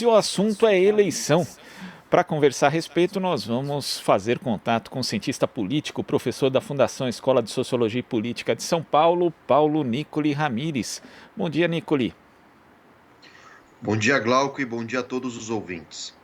e o assunto é eleição. Para conversar a respeito, nós vamos fazer contato com o cientista político, professor da Fundação Escola de Sociologia e Política de São Paulo, Paulo Nicoli Ramires. Bom dia, Nicoli. Bom dia, Glauco, e bom dia a todos os ouvintes.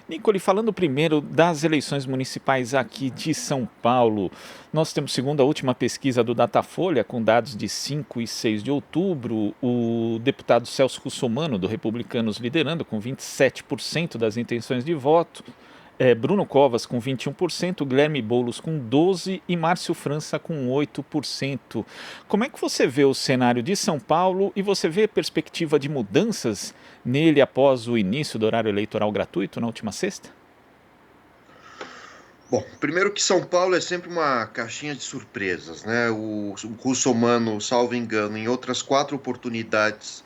Nicoli, falando primeiro das eleições municipais aqui de São Paulo, nós temos, segundo a última pesquisa do Datafolha, com dados de 5 e 6 de outubro, o deputado Celso Russomano, do Republicanos, liderando com 27% das intenções de voto, Bruno Covas com 21%, Guilherme Boulos com 12% e Márcio França com 8%. Como é que você vê o cenário de São Paulo e você vê a perspectiva de mudanças nele após o início do horário eleitoral gratuito na última sexta? Bom, primeiro que São Paulo é sempre uma caixinha de surpresas, né? O Russomano, salvo engano, em outras 4 oportunidades,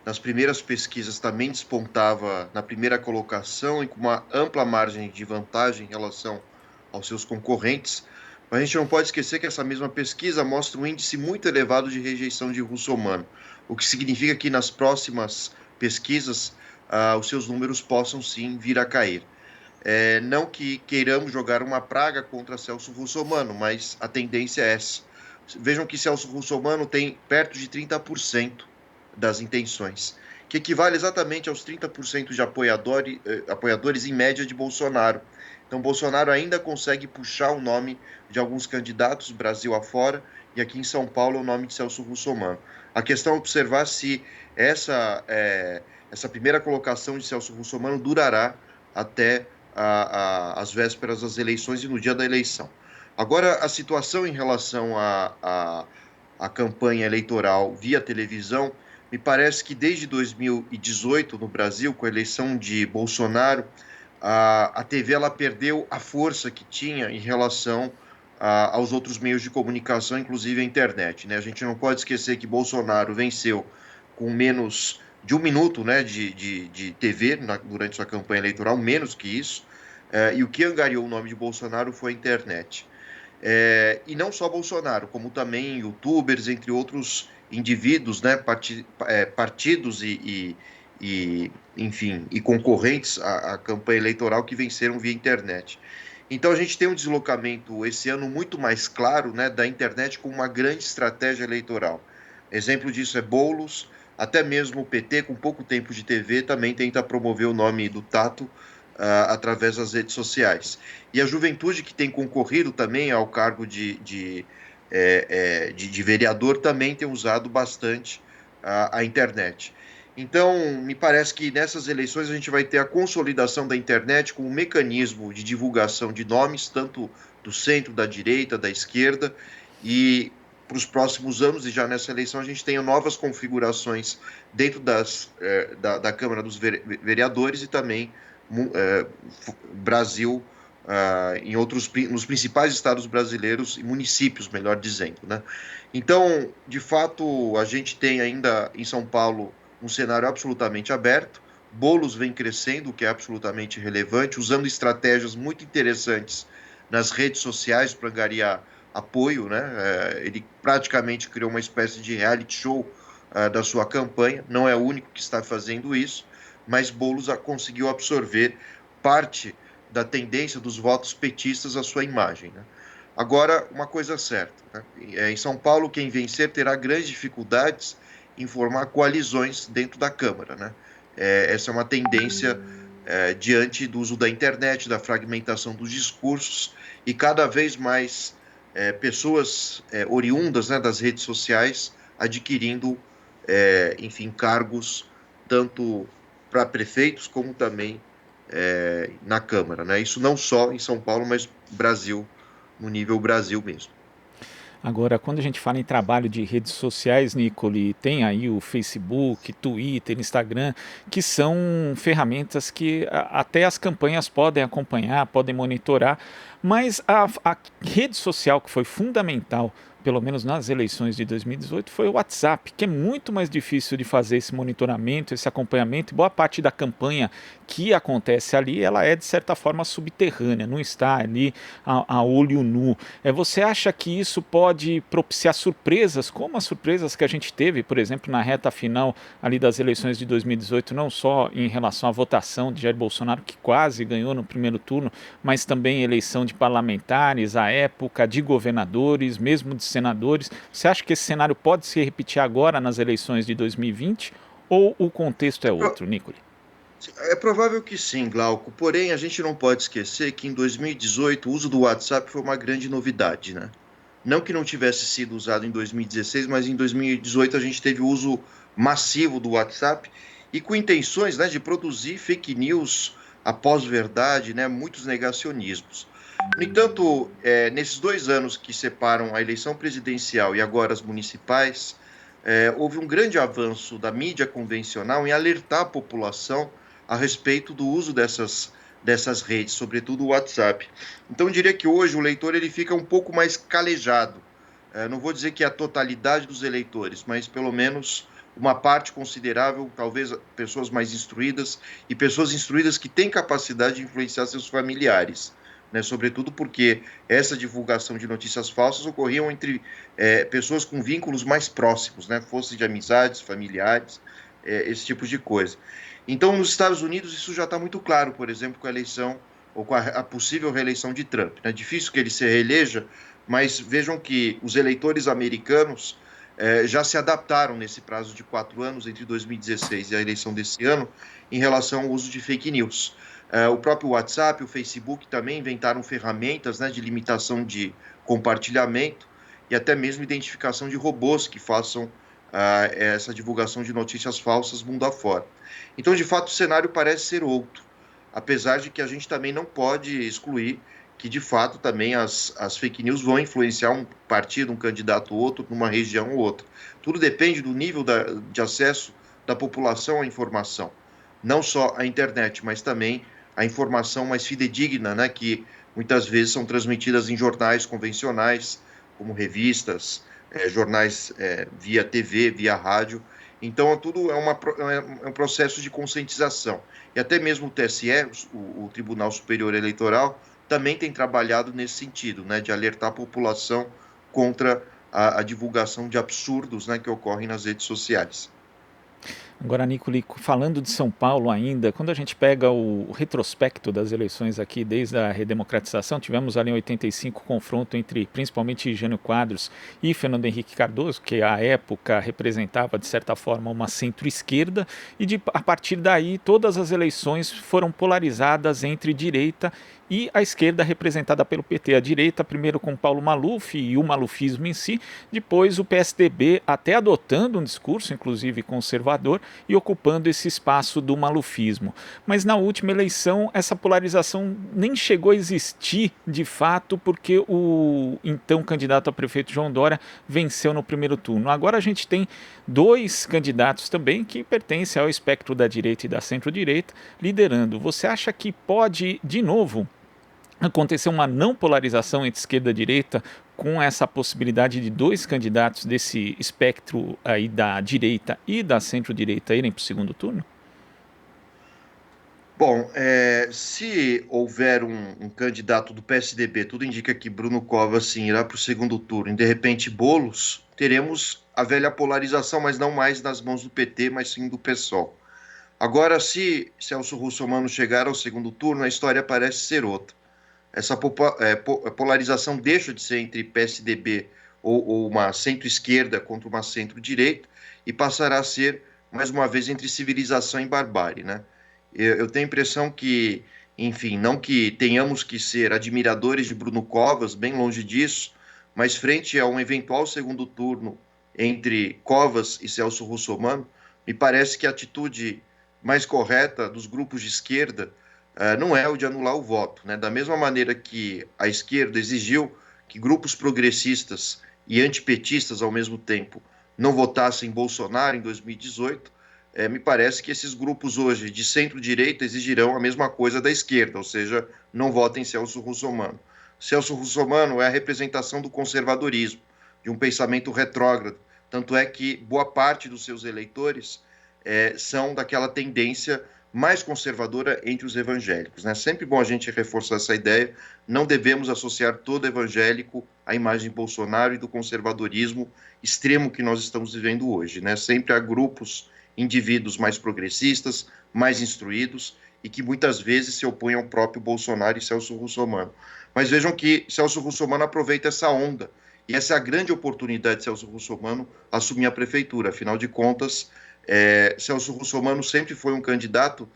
nas primeiras pesquisas também despontava na primeira colocação e com uma ampla margem de vantagem em relação aos seus concorrentes. Mas a gente não pode esquecer que essa mesma pesquisa mostra um índice muito elevado de rejeição de Russomano, o que significa que nas próximas pesquisas os seus números possam sim vir a cair. Não que queiramos jogar uma praga contra Celso Russomano, mas a tendência é essa. Vejam que Celso Russomano tem perto de 30% das intenções, que equivale exatamente aos 30% de apoiadores em média de Bolsonaro. Então, Bolsonaro ainda consegue puxar o nome de alguns candidatos Brasil afora, e aqui em São Paulo é o nome de Celso Russomano. A questão é observar se essa primeira colocação de Celso Russomano durará até as vésperas das eleições e no dia da eleição. Agora, a situação em relação à campanha eleitoral via televisão, me parece que desde 2018 no Brasil, com a eleição de Bolsonaro, a TV ela perdeu a força que tinha em relação aos outros meios de comunicação, inclusive a internet, né? A gente não pode esquecer que Bolsonaro venceu com menos de 1 minuto, né, de TV durante sua campanha eleitoral, menos que isso, e o que angariou o nome de Bolsonaro foi a internet. E não só Bolsonaro, como também youtubers, entre outros indivíduos, né, partidos enfim, e concorrentes à campanha eleitoral que venceram via internet. Então a gente tem um deslocamento esse ano muito mais claro, né, da internet como uma grande estratégia eleitoral. Exemplo disso é Boulos, até mesmo o PT, com pouco tempo de TV, também tenta promover o nome do Tato através das redes sociais. E a juventude que tem concorrido também ao cargo de vereador também tem usado bastante a internet. Então, me parece que nessas eleições a gente vai ter a consolidação da internet como um mecanismo de divulgação de nomes, tanto do centro, da direita, da esquerda, e para os próximos anos, e já nessa eleição, a gente tem novas configurações dentro da Câmara dos Vereadores e também Brasil, nos principais estados brasileiros e municípios, melhor dizendo, né? Então, de fato, a gente tem ainda em São Paulo um cenário absolutamente aberto. Boulos vem crescendo, o que é absolutamente relevante, usando estratégias muito interessantes nas redes sociais para angariar apoio, né? Ele praticamente criou uma espécie de reality show da sua campanha, não é o único que está fazendo isso, mas Boulos conseguiu absorver parte da tendência dos votos petistas à sua imagem, né? Agora, uma coisa certa, né? Em São Paulo, quem vencer terá grandes dificuldades em formar coalizões dentro da Câmara, né? Essa é uma tendência diante do uso da internet, da fragmentação dos discursos e cada vez mais pessoas oriundas, né, das redes sociais adquirindo, enfim, cargos tanto para prefeitos como também na Câmara, né? Isso não só em São Paulo, mas Brasil, no nível Brasil mesmo. Agora, quando a gente fala em trabalho de redes sociais, Nicoli, tem aí o Facebook, Twitter, Instagram, que são ferramentas que até as campanhas podem acompanhar, podem monitorar, mas a rede social que foi fundamental, pelo menos nas eleições de 2018, foi o WhatsApp, que é muito mais difícil de fazer esse monitoramento, esse acompanhamento, e boa parte da campanha que acontece ali, ela é de certa forma subterrânea, não está ali a olho nu. Você acha que isso pode propiciar surpresas, como as surpresas que a gente teve, por exemplo, na reta final ali das eleições de 2018, não só em relação à votação de Jair Bolsonaro, que quase ganhou no primeiro turno, mas também eleição de parlamentares, à época, de governadores, mesmo de senadores. Você acha que esse cenário pode se repetir agora nas eleições de 2020 ou o contexto é outro, Nicoli? É provável que sim, Glauco. Porém, a gente não pode esquecer que em 2018 o uso do WhatsApp foi uma grande novidade, né? Não que não tivesse sido usado em 2016, mas em 2018 a gente teve o uso massivo do WhatsApp e com intenções, né, de produzir fake news após verdade, né, muitos negacionismos. No entanto, nesses 2 anos que separam a eleição presidencial e agora as municipais, houve um grande avanço da mídia convencional em alertar a população a respeito do uso dessas redes, sobretudo o WhatsApp. Então, eu diria que hoje o leitor ele fica um pouco mais calejado. Não vou dizer que é a totalidade dos eleitores, mas pelo menos uma parte considerável, talvez pessoas mais instruídas e pessoas instruídas que têm capacidade de influenciar seus familiares. Né, sobretudo porque essa divulgação de notícias falsas ocorriam entre pessoas com vínculos mais próximos, né, fosse de amizades, familiares, esse tipo de coisa. Então, nos Estados Unidos, isso já está muito claro, por exemplo, com a eleição ou com a possível reeleição de Trump. É difícil que ele se reeleja, mas vejam que os eleitores americanos já se adaptaram nesse prazo de 4 anos, entre 2016 e a eleição desse ano, em relação ao uso de fake news. O próprio WhatsApp, o Facebook também inventaram ferramentas, né, de limitação de compartilhamento e até mesmo identificação de robôs que façam essa divulgação de notícias falsas mundo afora. Então, de fato, o cenário parece ser outro, apesar de que a gente também não pode excluir que, de fato, também as fake news vão influenciar um partido, um candidato ou outro, numa região ou outra. Tudo depende do nível de acesso da população à informação. Não só a internet, mas também a informação mais fidedigna, né, que muitas vezes são transmitidas em jornais convencionais, como revistas, jornais via TV, via rádio. Então, tudo é um processo de conscientização. E até mesmo o TSE, o Tribunal Superior Eleitoral, também tem trabalhado nesse sentido, né, de alertar a população contra a divulgação de absurdos, né, que ocorrem nas redes sociais. Agora, Nicoli, falando de São Paulo ainda, quando a gente pega o retrospecto das eleições aqui, desde a redemocratização, tivemos ali em 85 confronto entre principalmente Jânio Quadros e Fernando Henrique Cardoso, que à época representava de certa forma uma centro-esquerda, e a partir daí todas as eleições foram polarizadas entre direita e a esquerda representada pelo PT. A direita primeiro com Paulo Maluf e o malufismo em si, depois o PSDB até adotando um discurso inclusive conservador e ocupando esse espaço do malufismo. Mas na última eleição essa polarização nem chegou a existir de fato, porque o então candidato a prefeito João Dória venceu no primeiro turno. Agora a gente tem dois candidatos também que pertencem ao espectro da direita e da centro-direita liderando. Você acha que pode, de novo, acontecer uma não polarização entre esquerda e direita, com essa possibilidade de dois candidatos desse espectro aí da direita e da centro-direita irem para o segundo turno? Bom, se houver um candidato do PSDB, tudo indica que Bruno Covas sim irá para o segundo turno, e de repente Boulos, teremos a velha polarização, mas não mais nas mãos do PT, mas sim do PSOL. Agora, se Celso Russomano chegar ao segundo turno, a história parece ser outra. Essa polarização deixa de ser entre PSDB ou uma centro-esquerda contra uma centro-direita e passará a ser, mais uma vez, entre civilização e barbárie, né? Eu tenho a impressão que, enfim, não que tenhamos que ser admiradores de Bruno Covas, bem longe disso, mas frente a um eventual segundo turno entre Covas e Celso Russomano, me parece que a atitude mais correta dos grupos de esquerda não é o de anular o voto, né? Da mesma maneira que a esquerda exigiu que grupos progressistas e antipetistas ao mesmo tempo não votassem Bolsonaro em 2018, me parece que esses grupos hoje de centro-direita exigirão a mesma coisa da esquerda, ou seja, não votem Celso Russomano. Celso Russomano é a representação do conservadorismo, de um pensamento retrógrado, tanto é que boa parte dos seus eleitores são daquela tendência mais conservadora entre os evangélicos, né? Sempre bom a gente reforçar essa ideia. Não devemos associar todo evangélico à imagem de Bolsonaro e do conservadorismo extremo que nós estamos vivendo hoje, né? Sempre há grupos, indivíduos mais progressistas, mais instruídos e que muitas vezes se opõem ao próprio Bolsonaro e Celso Russomano. Mas vejam que Celso Russomano aproveita essa onda. E essa é a grande oportunidade de Celso Russomano assumir a prefeitura. Afinal de contas, Celso Russomano sempre foi um candidato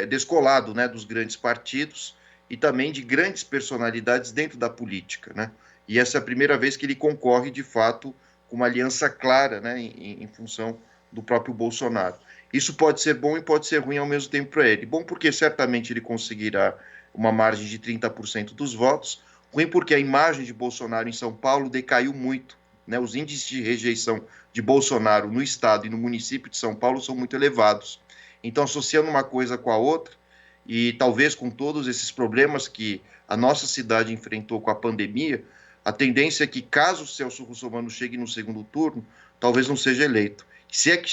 descolado, né, dos grandes partidos e também de grandes personalidades dentro da política, né? E essa é a primeira vez que ele concorre, de fato, com uma aliança clara, né, em função do próprio Bolsonaro. Isso pode ser bom e pode ser ruim ao mesmo tempo para ele. Bom porque certamente ele conseguirá uma margem de 30% dos votos, ruim porque a imagem de Bolsonaro em São Paulo decaiu muito, né? Os índices de rejeição de Bolsonaro no estado e no município de São Paulo são muito elevados. Então, associando uma coisa com a outra, e talvez com todos esses problemas que a nossa cidade enfrentou com a pandemia, a tendência é que, caso o Celso Russomano chegue no segundo turno, talvez não seja eleito. Se é que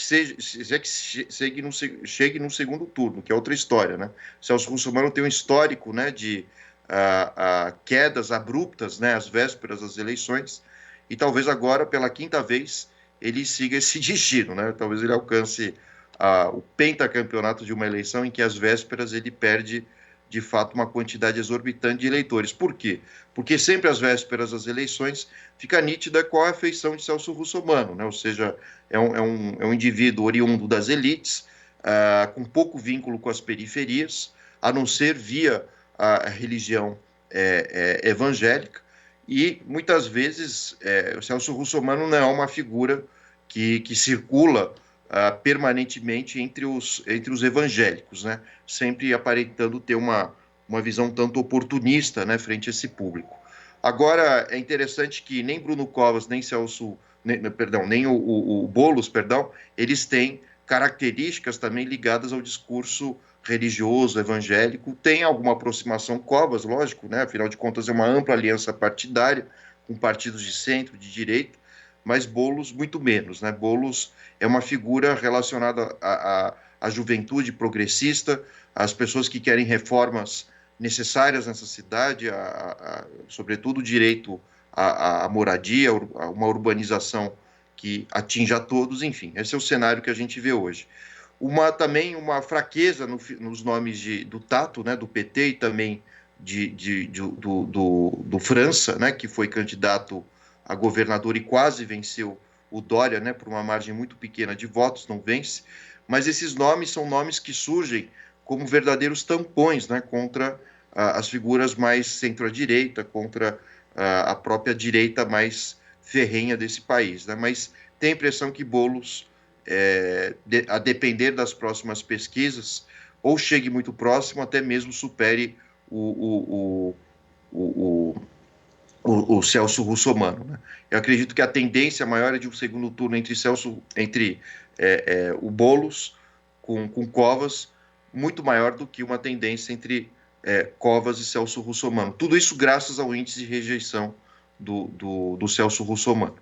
chegue no segundo turno, que é outra história, né? Celso Russomano tem um histórico, né, de quedas abruptas, né, às vésperas das eleições, e talvez agora, pela quinta vez, ele siga esse destino, né? Talvez ele alcance o pentacampeonato de uma eleição em que às vésperas ele perde de fato uma quantidade exorbitante de eleitores. Por quê? Porque sempre às vésperas das eleições fica nítida qual é a feição de Celso Russomano, né? Ou seja, é um indivíduo oriundo das elites, com pouco vínculo com as periferias, a não ser via a religião evangélica, e muitas vezes o Celso Russomano não é uma figura que circula permanentemente entre os evangélicos, né? Sempre aparentando ter uma visão tanto oportunista, né, frente a esse público. Agora, é interessante que nem Bruno Covas, nem Celso, nem o Boulos, perdão, eles têm características também ligadas ao discurso religioso, evangélico. Tem alguma aproximação Covas, lógico, né? Afinal de contas é uma ampla aliança partidária com partidos de centro, de direita, mas Boulos muito menos, né? Boulos é uma figura relacionada à juventude progressista, às pessoas que querem reformas necessárias nessa cidade, sobretudo o direito à moradia, a uma urbanização que atinja a todos, enfim, esse é o cenário que a gente vê hoje. Também uma fraqueza nos nomes do Tato, né, do PT, e também do França, né, que foi candidato a governador e quase venceu o Dória, né, por uma margem muito pequena de votos, não vence, mas esses nomes são nomes que surgem como verdadeiros tampões, né, contra as figuras mais centro-direita, contra a própria direita mais ferrenha desse país, né? Mas tem a impressão que Boulos, a depender das próximas pesquisas, ou chegue muito próximo, até mesmo supere o Celso Russomano, né? Eu acredito que a tendência maior é de um segundo turno entre o Boulos com Covas, muito maior do que uma tendência entre Covas e Celso Russomano. Tudo isso graças ao índice de rejeição do Celso Russomano.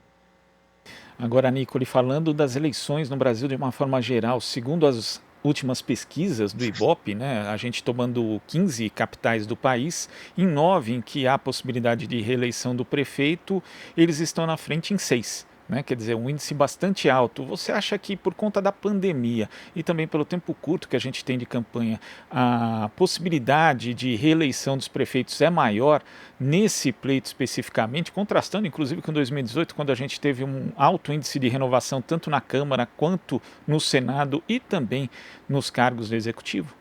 Agora, Nicole, falando das eleições no Brasil de uma forma geral, segundo as últimas pesquisas do Ibope, né, a gente tomando 15 capitais do país, em 9 em que há possibilidade de reeleição do prefeito, eles estão na frente em 6. Né? Quer dizer, um índice bastante alto. Você acha que por conta da pandemia e também pelo tempo curto que a gente tem de campanha, a possibilidade de reeleição dos prefeitos é maior nesse pleito especificamente, contrastando inclusive com 2018, quando a gente teve um alto índice de renovação tanto na Câmara quanto no Senado e também nos cargos do Executivo?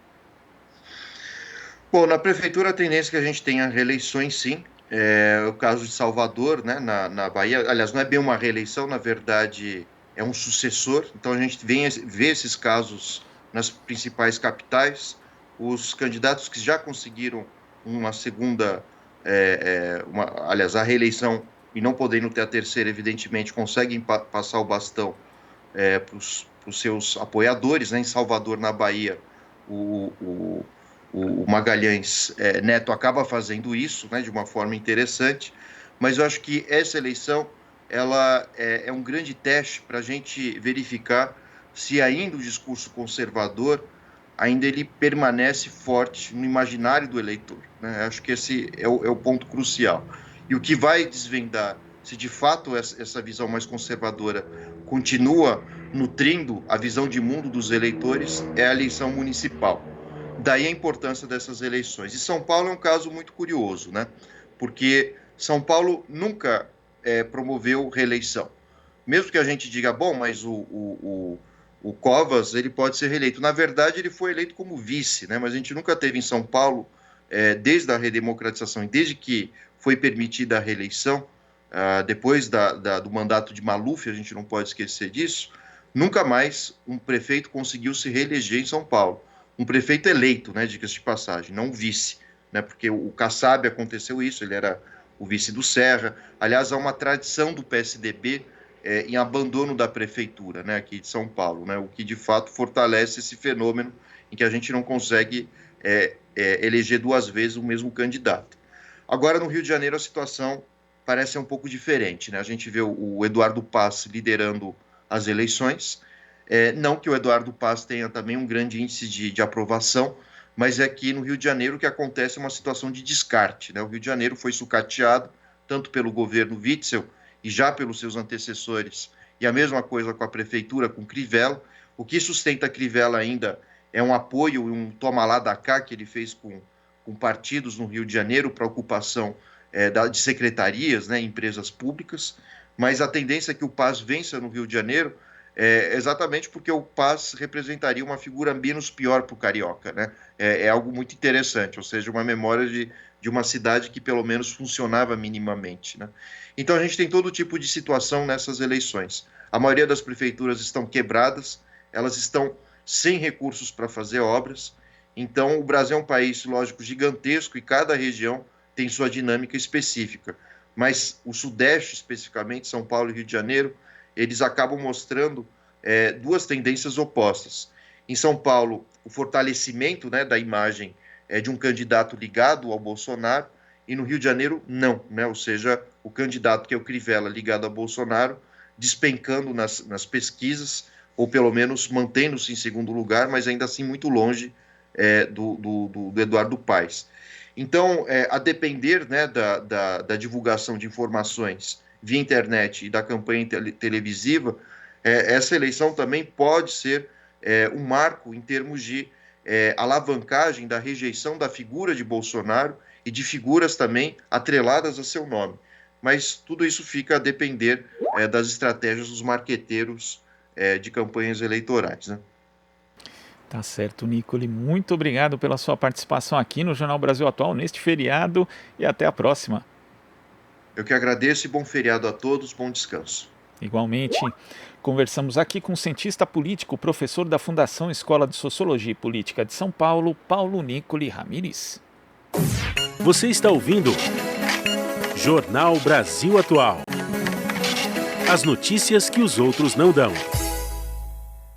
Bom, na prefeitura a tendência é que a gente tenha reeleições, sim. O caso de Salvador, né, na Bahia, aliás, não é bem uma reeleição, na verdade é um sucessor, então a gente vê esses casos nas principais capitais. Os candidatos que já conseguiram uma segunda, aliás, a reeleição e não podendo ter a terceira, evidentemente, conseguem passar o bastão para os seus apoiadores, né? Em Salvador, na Bahia, o Magalhães Neto acaba fazendo isso, né, de uma forma interessante, mas eu acho que essa eleição ela é um grande teste para a gente verificar se ainda o discurso conservador ainda ele permanece forte no imaginário do eleitor, né? Acho que esse é o ponto crucial. E o que vai desvendar se de fato essa visão mais conservadora continua nutrindo a visão de mundo dos eleitores é a eleição municipal. Daí a importância dessas eleições. E São Paulo é um caso muito curioso, né? Porque São Paulo nunca promoveu reeleição. Mesmo que a gente diga, bom, mas o Covas ele pode ser reeleito. Na verdade, ele foi eleito como vice, né? Mas a gente nunca teve em São Paulo, desde a redemocratização e desde que foi permitida a reeleição, depois do mandato de Maluf, a gente não pode esquecer disso, nunca mais um prefeito conseguiu se reeleger em São Paulo. Um prefeito eleito, né, diga-se de passagem, não um vice, né, porque o Kassab aconteceu isso, ele era o vice do Serra. Aliás, há uma tradição do PSDB em abandono da prefeitura, né, aqui de São Paulo, né, o que de fato fortalece esse fenômeno em que a gente não consegue eleger duas vezes o mesmo candidato. Agora, no Rio de Janeiro, a situação parece ser um pouco diferente, né? A gente vê o Eduardo Paz liderando as eleições, não que o Eduardo Paz tenha também um grande índice de aprovação, mas é que no Rio de Janeiro o que acontece é uma situação de descarte, né? O Rio de Janeiro foi sucateado tanto pelo governo Witzel e já pelos seus antecessores, e a mesma coisa com a prefeitura, com Crivella. O que sustenta Crivella ainda é um apoio e um toma lá da cá que ele fez com partidos no Rio de Janeiro para ocupação de secretarias, né, empresas públicas, mas a tendência é que o Paz vença no Rio de Janeiro exatamente porque o Paz representaria uma figura menos pior para o carioca, né? É algo muito interessante, ou seja, uma memória de uma cidade que pelo menos funcionava minimamente, né? Então a gente tem todo tipo de situação nessas eleições. A maioria das prefeituras estão quebradas, elas estão sem recursos para fazer obras. Então o Brasil é um país, lógico, gigantesco e cada região tem sua dinâmica específica. Mas o Sudeste, especificamente, São Paulo e Rio de Janeiro, eles acabam mostrando duas tendências opostas. Em São Paulo, o fortalecimento, né, da imagem de um candidato ligado ao Bolsonaro, e no Rio de Janeiro, não, né? Ou seja, o candidato que é o Crivella ligado a Bolsonaro, despencando nas pesquisas, ou pelo menos mantendo-se em segundo lugar, mas ainda assim muito longe do Eduardo Paes. Então, a depender, né, da divulgação de informações via internet e da campanha televisiva, essa eleição também pode ser um marco em termos de alavancagem da rejeição da figura de Bolsonaro e de figuras também atreladas a seu nome. Mas tudo isso fica a depender das estratégias dos marqueteiros de campanhas eleitorais, né? Tá certo, Nicoli. Muito obrigado pela sua participação aqui no Jornal Brasil Atual neste feriado e até a próxima. Eu que agradeço e bom feriado a todos, bom descanso. Igualmente, conversamos aqui com o cientista político, professor da Fundação Escola de Sociologia e Política de São Paulo, Paulo Nicoli Ramires. Você está ouvindo Jornal Brasil Atual. As notícias que os outros não dão.